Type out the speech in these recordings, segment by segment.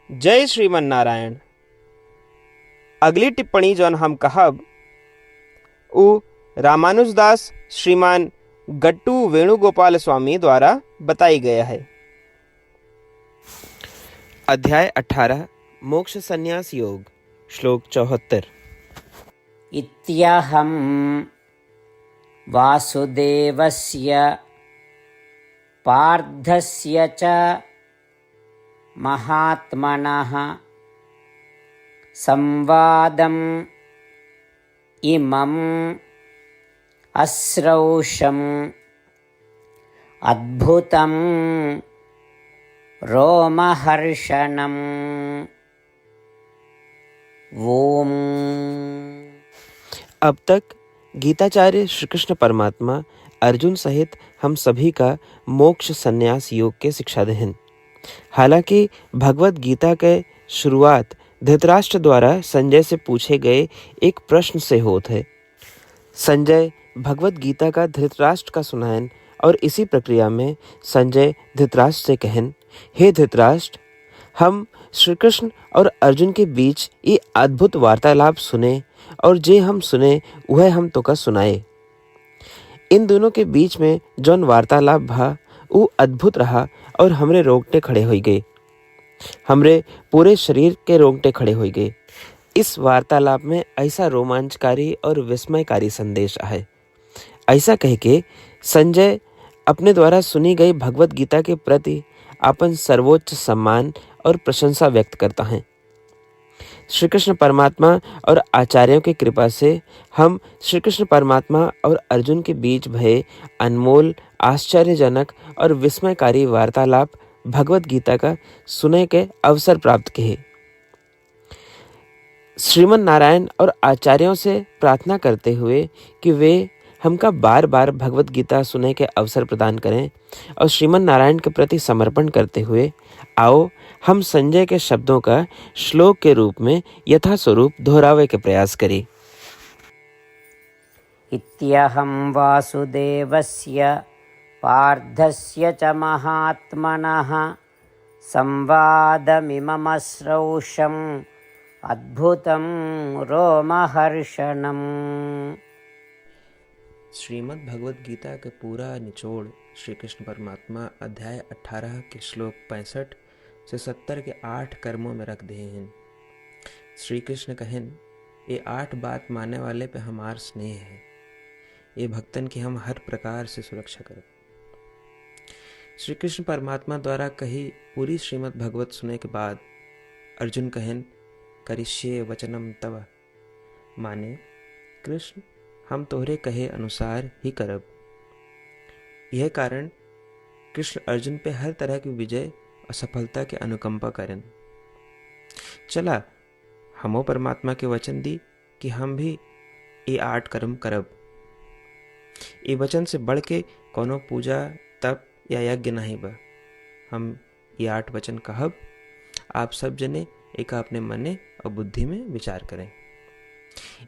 जय श्रीमन नारायण। अगली टिप्पणी जौन हम कहब उ रामानुजदास श्रीमान गट्टू वेणुगोपाल स्वामी द्वारा बताई गया है। अध्याय 18 मोक्ष संन्यास योग श्लोक 74। इत्यहं वासुदेवस्य पार्थस्य च महात्मनः संवादम् इमम् अश्रौषम् अद्भुतं रोमहर्षणम्। ओम। अब तक गीताचार्य श्री कृष्ण परमात्मा अर्जुन सहित हम सभी का मोक्ष संन्यास योग के शिक्षादेहन। हालांकि भगवत गीता के शुरुआत धृतराष्ट्र द्वारा संजय से पूछे गए एक प्रश्न से होत है। संजय भगवत गीता का धृतराष्ट्र का सुनायन और इसी प्रक्रिया में संजय धृतराष्ट्र से कहन, हे धृतराष्ट्र, हम श्री कृष्ण और अर्जुन के बीच ये अद्भुत वार्तालाप सुने और जे हम सुने वह हम तो का सुनाए। इन दोनों के बीच में जौन वार्तालाप भा वो अद्भुत रहा और हमरे रोंगटे खड़े हो गए, हमरे पूरे शरीर के रोंगटे खड़े हो गए। इस वार्तालाप में ऐसा रोमांचकारी और विस्मयकारी संदेश है। ऐसा कह के संजय अपने द्वारा सुनी गई भगवत गीता के प्रति अपन सर्वोच्च सम्मान और प्रशंसा व्यक्त करता है। श्री कृष्ण परमात्मा और आचार्यों की कृपा से हम श्री कृष्ण परमात्मा और अर्जुन के बीच भये अनमोल, आश्चर्यजनक और विस्मयकारी वार्तालाप भगवत गीता का सुने के अवसर प्राप्त किए। श्रीमन नारायण और आचार्यों से प्रार्थना करते हुए कि वे हमका बार बार भगवत गीता सुने के अवसर प्रदान करें और श्रीमन नारायण के प्रति समर्पण करते हुए आओ हम संजय के शब्दों का श्लोक के रूप में यथास्वरूप दोहरावे के प्रयास करें। इत्यहं वासुदेवस्य पार्थस्य च महात्मनः संवादमिममश्रौषम् अद्भुतं रोमहर्षणम्। श्रीमद् भगवत गीता का पूरा निचोड़ श्री कृष्ण परमात्मा अध्याय 18 के श्लोक 65 से 70 के 8 कर्मों में रख दिए हैं। श्री कृष्ण कहन, ये 8 बात मानने वाले पे हमार स्नेह है, ये भक्तन की हम हर प्रकार से सुरक्षा करें। श्री कृष्ण परमात्मा द्वारा कही पूरी श्रीमद् भगवत सुने के बाद अर्जुन कहन, करिष्ये वचनम तव, माने कृष्ण हम तोहरे कहे अनुसार ही करब। यह कारण कृष्ण अर्जुन पे हर तरह की विजय और सफलता के अनुकंपा करें। चला हमो परमात्मा के वचन दी कि हम भी ये 8 कर्म करब। ये वचन से बढ़ के कोनो पूजा तप या यज्ञ नहीं बा। हम ये 8 वचन कहब, आप सब जने एक अपने मने और बुद्धि में विचार करें।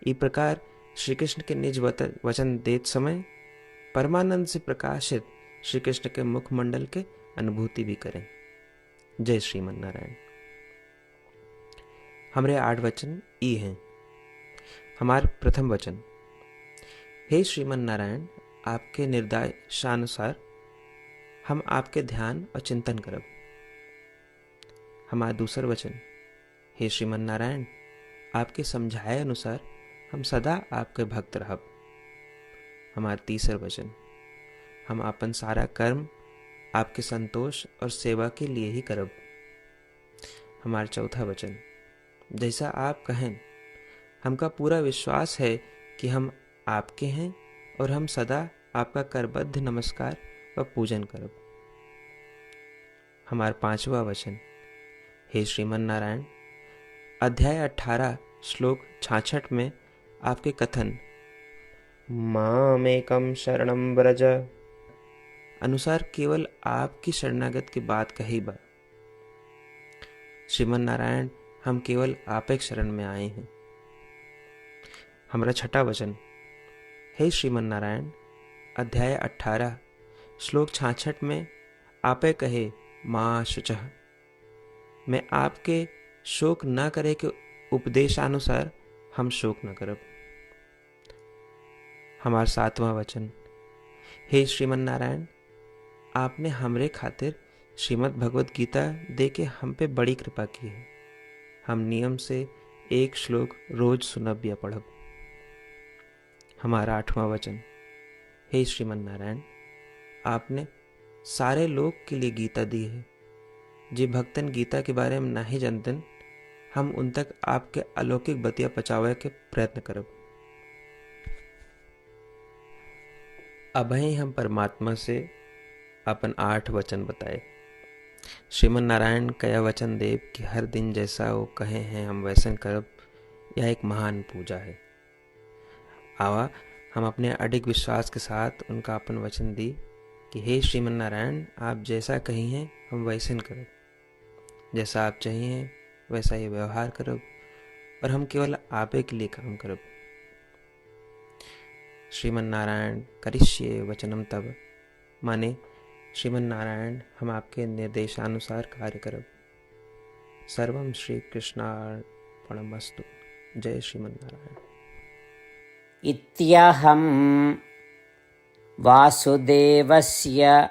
इस प्रकार श्री कृष्ण के निज वचन देत समय परमानंद से प्रकाशित श्री कृष्ण के मुखमंडल के अनुभूति भी करें। जय श्रीमन नारायण। हमारे 8 वचन ई हैं। हमार प्रथम वचन, हे श्रीमन नारायण, आपके निर्देशानुसार हम आपके ध्यान और चिंतन करब। हमारा दूसर वचन, हे श्रीमन नारायण, आपके समझाए अनुसार हम सदा आपके भक्त रहब। हमारा तीसर वचन, हम अपन सारा कर्म आपके संतोष और सेवा के लिए ही करब। हमारा चौथा वचन, जैसा आप कहें हमका पूरा विश्वास है कि हम आपके हैं और हम सदा आपका करबद्ध नमस्कार व पूजन करब। हमारा पांचवा वचन, हे श्रीमन नारायण, अध्याय 18 श्लोक 66 में आपके कथन मामेकम शरणम व्रज अनुसार केवल आपकी शरणागत की बात कही बा। श्रीमन नारायण, हम केवल आप एक शरण में आए हैं। हमारा छठा वचन, हे श्रीमन नारायण, अध्याय 18 श्लोक 66 में आपे कहे मां शुचः मैं आपके शोक न करे के उपदेशानुसार हम शोक न करब। हमार 7वां वचन। हे श्रीमन नारायण, आपने हमरे खातिर श्रीमद् भगवत गीता दे के हम पे बड़ी कृपा की है। हम नियम से एक श्लोक रोज सुनब या पढ़ब। हमारा 8वां वचन। हे श्रीमन नारायण, आपने सारे लोग के लिए गीता दी है। जे भक्तन गीता के बारे में नहीं जानतन, हम उन तक आपके अलौकिक बतिया पहुंचावे के प्रयत्न करब। अबही हम परमात्मा से अपन 8 वचन बताए। श्रीमन नारायण कया वचन देव कि हर दिन जैसा वो कहे हैं हम वैसन करब, यह एक महान पूजा है। आवा हम अपने अडिग विश्वास के साथ उनका अपन वचन दी कि हे श्रीमन नारायण, आप जैसा कही हैं हम वैसन करब, जैसा आप चाहिए वैसा ही व्यवहार करब, और हम केवल आपे के लिए काम करब। श्रीमन नारायण करिष्ये वचनम तब, माने श्रीमन नारायण हम आपके निर्देशानुसार कार्य करब। सर्वम श्री कृष्णार्पणमस्तु। जय श्रीमन नारायण। इत्यहं वासुदेवस्य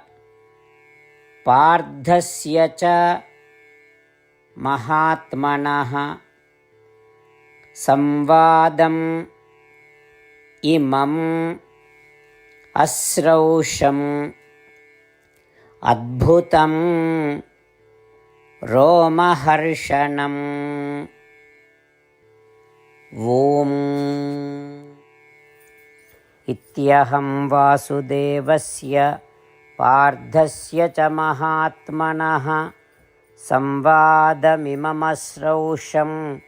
पार्थस्य च महात्मनः संवादम् इमम् अश्रौषम् अद्भुतं रोमहर्षणम्। ॐ इत्यहं वासुदेवस्य पार्थस्य च महात्मनः संवादमिममश्रौषम्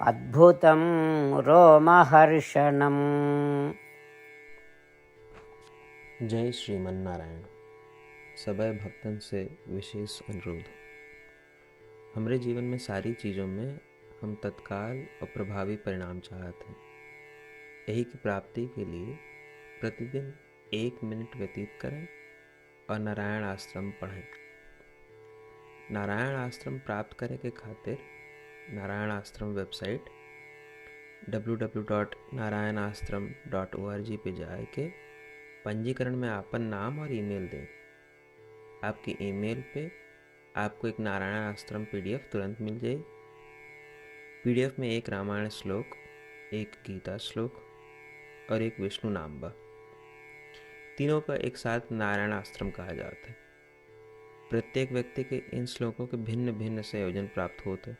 अद्भुतं रोमहर्षणम्। जय श्रीमन नारायण। सबै भक्तन से विशेष अनुरोध। हमरे जीवन में सारी चीज़ों में हम तत्काल और प्रभावी परिणाम चाहते हैं। यही की प्राप्ति के लिए प्रतिदिन 1 मिनट व्यतीत करें और नारायण आश्रम पढ़ें। नारायण आश्रम प्राप्त करे के खातिर नारायण आश्रम वेबसाइट www.narayanashram.org पे जाए के पंजीकरण में आपन नाम और ईमेल दें। आपकी ईमेल पे आपको एक नारायण आश्रम पीडीएफ तुरंत मिल जाए। पीडीएफ में एक रामायण श्लोक, एक गीता श्लोक और एक विष्णु नाम बा। तीनों का एक साथ नारायण आश्रम कहा जाता है। प्रत्येक व्यक्ति के इन श्लोकों के भिन्न भिन्न संयोजन प्राप्त होते हैं।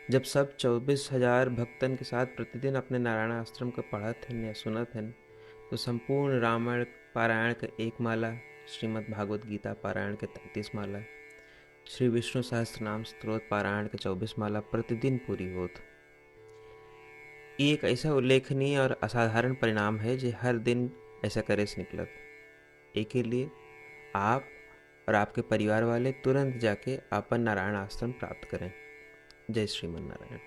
जब सब 24,000 भक्तन के साथ प्रतिदिन अपने नारायण आश्रम को पढ़त हैं या सुनत हैं, तो संपूर्ण रामायण पारायण का 1 माला, श्रीमद् भागवत गीता पारायण के 33 माला, श्री विष्णु सहस्त्रनाम स्तोत्र पारायण के 24 माला प्रतिदिन पूरी होत। ये एक ऐसा उल्लेखनीय और असाधारण परिणाम है जो हर दिन ऐसा करे से निकलत। एक के लिए आप और आपके परिवार वाले तुरंत जाके अपन नारायण आश्रम प्राप्त करें। जय श्रीमन नारायण।